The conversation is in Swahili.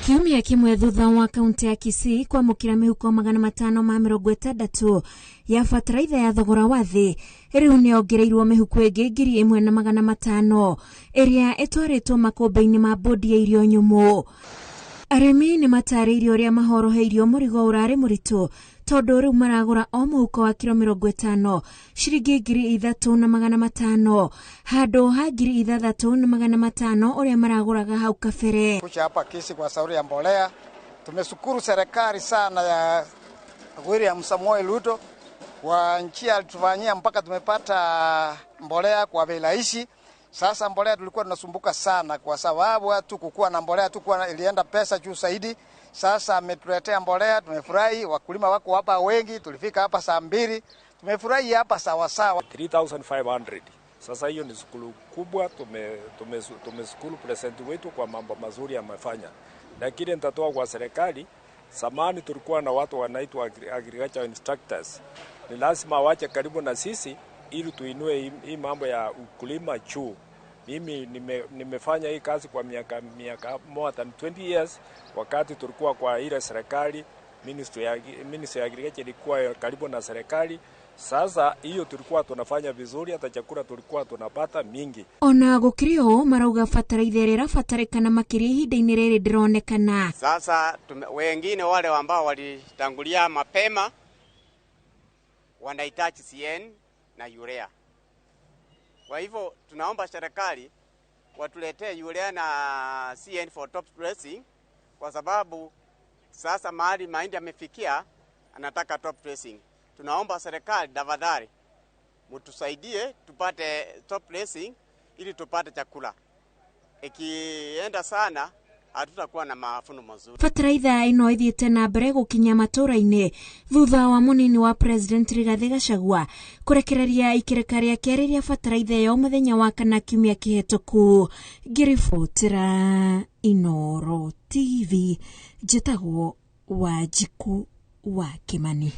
Kiumia kimwe thutha wa kaunti ya Kisii kwamukira mihuko 560 ya bataraitha ya thogora wa thi, riu niongereirwo mihuko ingi 1,500 iria itwaritwo makombe-ini ma bodi ya irio nyumu. Arimi ni matariirio ria mahoroheirio murigo urari muritu tondu riu maragura o muhuko wa kilo 50 shiringi 3,500 handu ha 3,500 uria maraguraga hau kabere. Kuja hapa Kisii kwa sauri ya mbolea, tumeshukuru serikali sana ya William Samoei Ruto kwa njia alitufanyia mpaka tumepata mbolea kwa bei rahisi. Sasa mbolea tulikuwa tunasumbuka sana kwa sababu watu kukua na mbolea tu kwa ilienda pesa juu zaidi. Sasa ametuletea mbolea, tumefurahi. Wakulima wako hapa wengi, tulifika hapa saa 2, tumefurahi hapa sawa sawa. 3,500. Sasa hiyo ni shukuru kubwa, tumeshukuru president wetu kwa mambo mazuri amefanya. Lakini nitatoa kwa serikali, zamani tulikuwa na watu wanaitwa agriculture instructors. Ni lazima wache karibu na sisi ili tuinue hii mambo ya ukulima juu. Mimi nimefanya hii kazi kwa miaka more than 20 years. Wakati tulikuwa kwa ile serikali, Ministry ya Agriculture ilikuwa karibu na serikali. Sasa hiyo tulikuwa tunafanya vizuri, hata chakula tulikuwa tunapata mingi. Ona gukirio marauga bataraitha rira batarikana makiri ihinda-ini riri ndironekana. Sasa wengine wale ambao walitangulia mapema wanahitaji CN na urea. Kwa hivyo tunaomba serikali watuletee urea na CN for top dressing, kwa sababu sasa mahali mahindi yamefikia anataka top dressing. Tunaomba serikali tafadhali mtusaidie tupate top dressing ili tupate chakula. Ikienda sana hatutakuwa na mafuno mazuri. Bataraitha ino ithiete na mbere gukinya matura-ini thutha wa munini wa president Rigathi Gachagua kurekereria ikireka ria keri ria bataraitha yo muthenya wa kana kiumia kihituku. Ngiribotera Inooro TV, njitagwo Wanjiku wa Kimani.